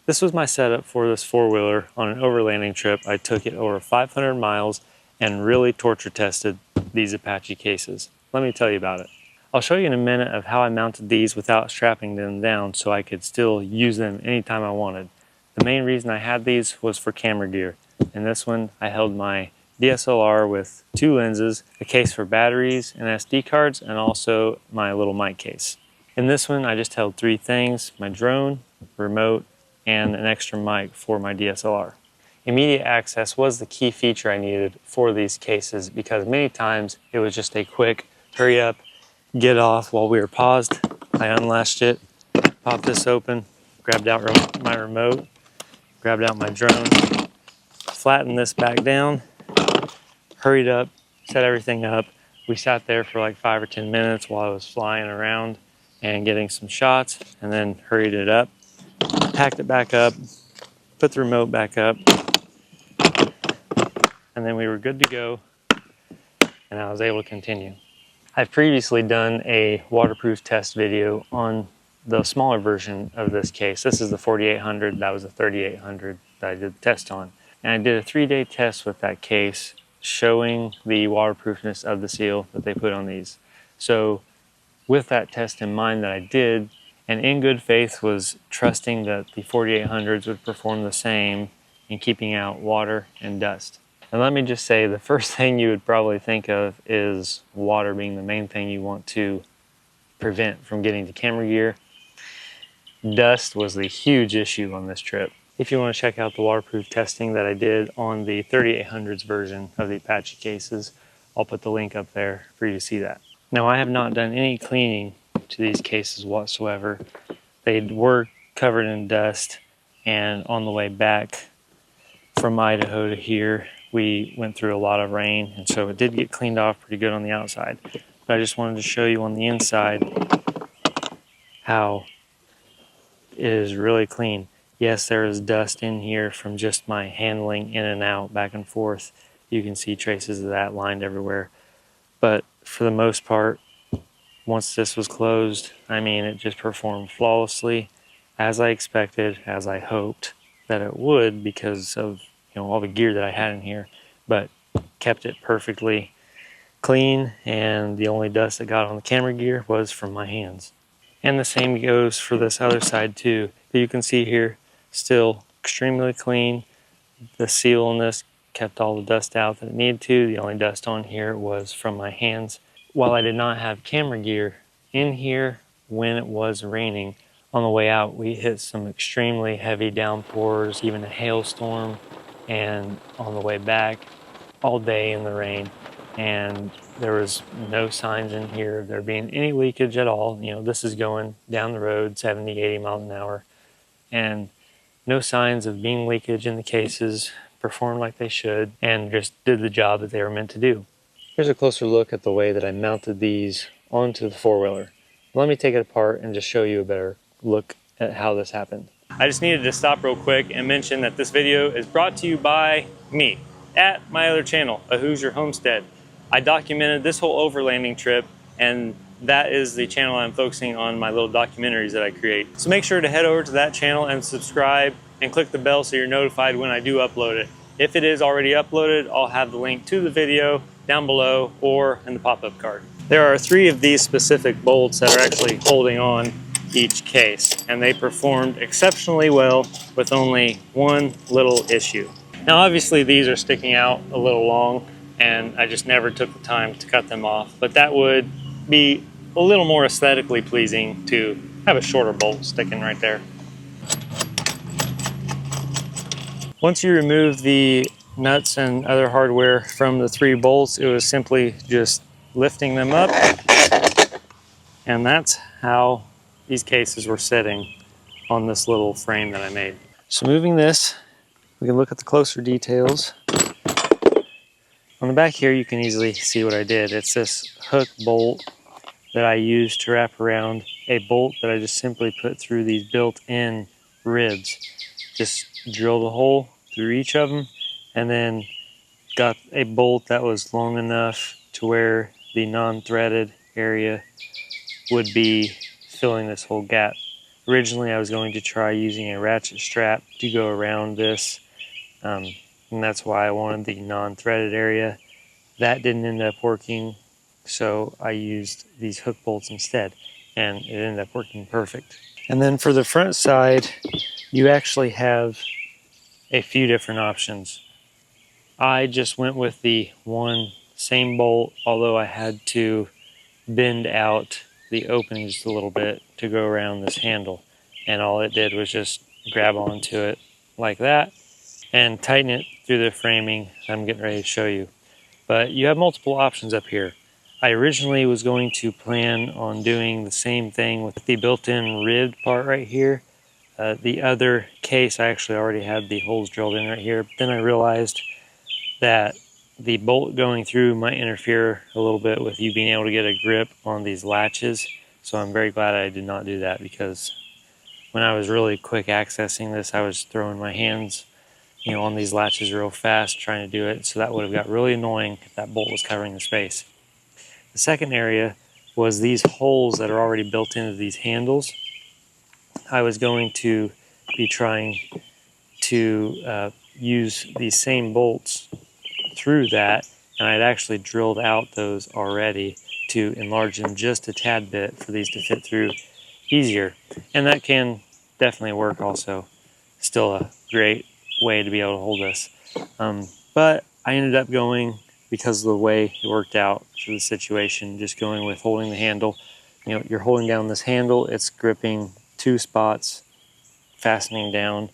This was my setup for this four-wheeler on an overlanding trip. I took it over 500 miles and really torture tested these Apache cases. Let me tell you about it. I'll show you in a minute of how I mounted these without strapping them down so I could still use them anytime I wanted. The main reason I had these was for camera gear. In this one, I held my DSLR with 2 lenses, a case for batteries and SD cards, and also my little mic case. In this one, I just held 3 things: my drone, remote, and an extra mic for my DSLR. Immediate access was the key feature I needed for these cases because many times it was just a quick hurry up, get off while we were paused. I unlatched it, popped this open, grabbed out my remote, grabbed out my drone, flattened this back down, hurried up, set everything up. We sat there for like 5 or 10 minutes while I was flying around and getting some shots, and then hurried it up, packed it back up, put the remote back up, and then we were good to go, and I was able to continue. I've previously done a waterproof test video on the smaller version of this case. This is the 4800, that was the 3800 that I did the test on. And I did a 3-day test with that case showing the waterproofness of the seal that they put on these. So with that test in mind that I did, and in good faith was trusting that the 4800s would perform the same in keeping out water and dust. And let me just say, the first thing you would probably think of is water being the main thing you want to prevent from getting to camera gear. Dust was the huge issue on this trip. If you want to check out the waterproof testing that I did on the 3800s version of the Apache cases, I'll put the link up there for you to see that. Now, I have not done any cleaning to these cases whatsoever. They were covered in dust, and on the way back from Idaho to here, we went through a lot of rain, and so it did get cleaned off pretty good on the outside. But I just wanted to show you on the inside how it is really clean. Yes, there is dust in here from just my handling in and out, back and forth. You can see traces of that lined everywhere. But for the most part, once this was closed, I mean, it just performed flawlessly, as I expected, as I hoped that it would because of all the gear that I had in here, but kept it perfectly clean, and the only dust that got on the camera gear was from my hands. And the same goes for this other side too. You can see here, still extremely clean. The seal on this kept all the dust out that it needed to. The only dust on here was from my hands. While I did not have camera gear in here when it was raining, on the way out we hit some extremely heavy downpours, even a hailstorm, and on the way back all day in the rain, and there was no signs in here of there being any leakage at all. This is going down the road 70, 80 miles an hour, and no signs of being leakage in the cases. Performed like they should and just did the job that they were meant to do. Here's a closer look at the way that I mounted these onto the four-wheeler. Let me take it apart and just show you a better look at how this happened. I just needed to stop real quick and mention that this video is brought to you by me at my other channel, A Who's Your Homestead. I documented this whole overlanding trip, and that is the channel I'm focusing on my little documentaries that I create. So make sure to head over to that channel and subscribe and click the bell so you're notified when I do upload it. If it is already uploaded, I'll have the link to the video down below or in the pop-up card. There are 3 of these specific bolts that are actually holding on each case, and they performed exceptionally well with only one little issue. Now obviously these are sticking out a little long, and I just never took the time to cut them off, but that would be a little more aesthetically pleasing to have a shorter bolt sticking right there. Once you remove the nuts and other hardware from the 3 bolts, it was simply just lifting them up, and that's how these cases were sitting on this little frame that I made. So moving this, we can look at the closer details. On the back here, you can easily see what I did. It's this hook bolt that I used to wrap around a bolt that I just simply put through these built-in ribs. Just drilled a hole through each of them, and then got a bolt that was long enough to where the non-threaded area would be filling this whole gap. Originally I was going to try using a ratchet strap to go around this, and that's why I wanted the non-threaded area. That didn't end up working, so I used these hook bolts instead, and it ended up working perfect. And then for the front side, you actually have a few different options. I just went with the one same bolt, although I had to bend out the opening just a little bit to go around this handle. And all it did was just grab onto it like that and tighten it through the framing I'm getting ready to show you. But you have multiple options up here. I originally was going to plan on doing the same thing with the built-in ribbed part right here. The other case, I actually already had the holes drilled in right here. But then I realized that the bolt going through might interfere a little bit with you being able to get a grip on these latches. So I'm very glad I did not do that, because when I was really quick accessing this, I was throwing my hands, on these latches real fast trying to do it. So that would have got really annoying if that bolt was covering the space. The second area was these holes that are already built into these handles. I was going to be trying to use these same bolts through that, and I'd actually drilled out those already to enlarge them just a tad bit for these to fit through easier. And that can definitely work also. Still a great way to be able to hold this. But I ended up going, because of the way it worked out for the situation, just going with holding the handle. You're holding down this handle, it's gripping two spots, fastening down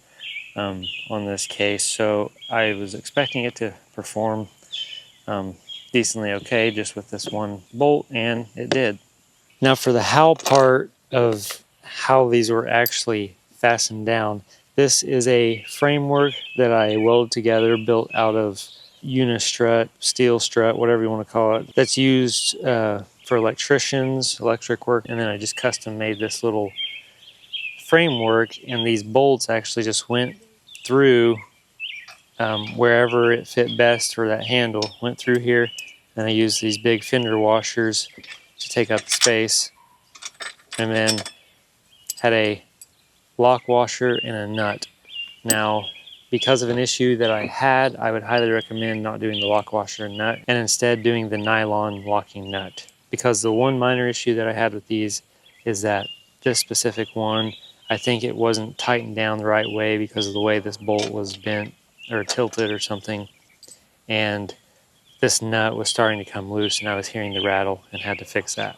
on this case. So I was expecting it to perform decently okay just with this one bolt, and it did. Now for the how part of how these were actually fastened down, this is a framework that I welded together, built out of unistrut, steel strut, whatever you want to call it, that's used for electricians, electric work. And then I just custom made this little framework, and these bolts actually just went through wherever it fit best for that handle. Went through here, and I used these big fender washers to take up the space, and then had a lock washer and a nut. Now, because of an issue that I had, I would highly recommend not doing the lock washer and nut, and instead doing the nylon locking nut. Because the one minor issue that I had with these is that this specific one, I think it wasn't tightened down the right way because of the way this bolt was bent or tilted or something. And this nut was starting to come loose, and I was hearing the rattle and had to fix that.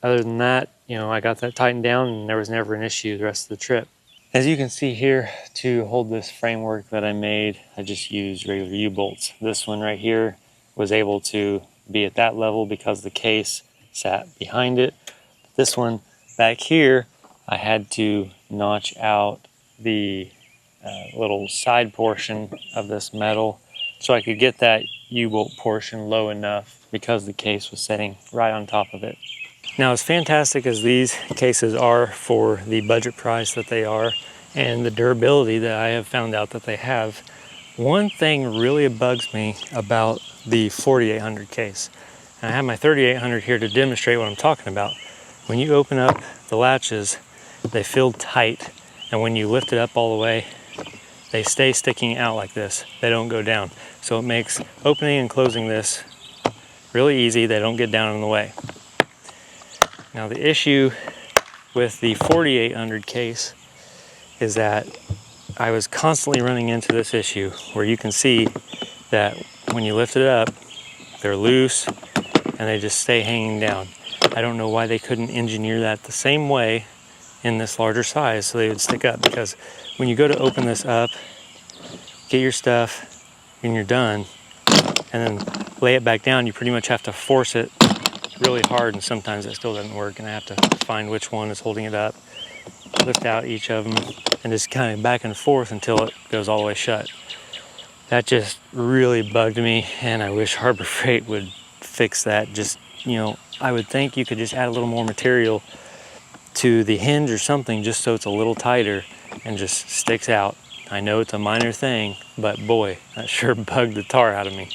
Other than that, I got that tightened down, and there was never an issue the rest of the trip. As you can see here, to hold this framework that I made, I just used regular U-bolts. This one right here was able to be at that level because the case sat behind it. This one back here, I had to notch out the little side portion of this metal so I could get that U-bolt portion low enough because the case was sitting right on top of it. Now, as fantastic as these cases are for the budget price that they are and the durability that I have found out that they have, one thing really bugs me about the 4800 case. And I have my 3800 here to demonstrate what I'm talking about. When you open up the latches, they feel tight, and when you lift it up all the way, they stay sticking out like this. They don't go down. So it makes opening and closing this really easy. They don't get down in the way. Now the issue with the 4800 case is that I was constantly running into this issue where you can see that when you lift it up, they're loose and they just stay hanging down. I don't know why they couldn't engineer that the same way in this larger size so they would stick up, because when you go to open this up, get your stuff, and you're done, and then lay it back down, you pretty much have to force it really hard, and sometimes it still doesn't work, and I have to find which one is holding it up, lift out each of them, and just kind of back and forth until it goes all the way shut. That just really bugged me, and I wish Harbor Freight would fix that. Just, I would think you could just add a little more material to the hinge or something just so it's a little tighter and just sticks out. I know it's a minor thing, but boy, that sure bugged the tar out of me.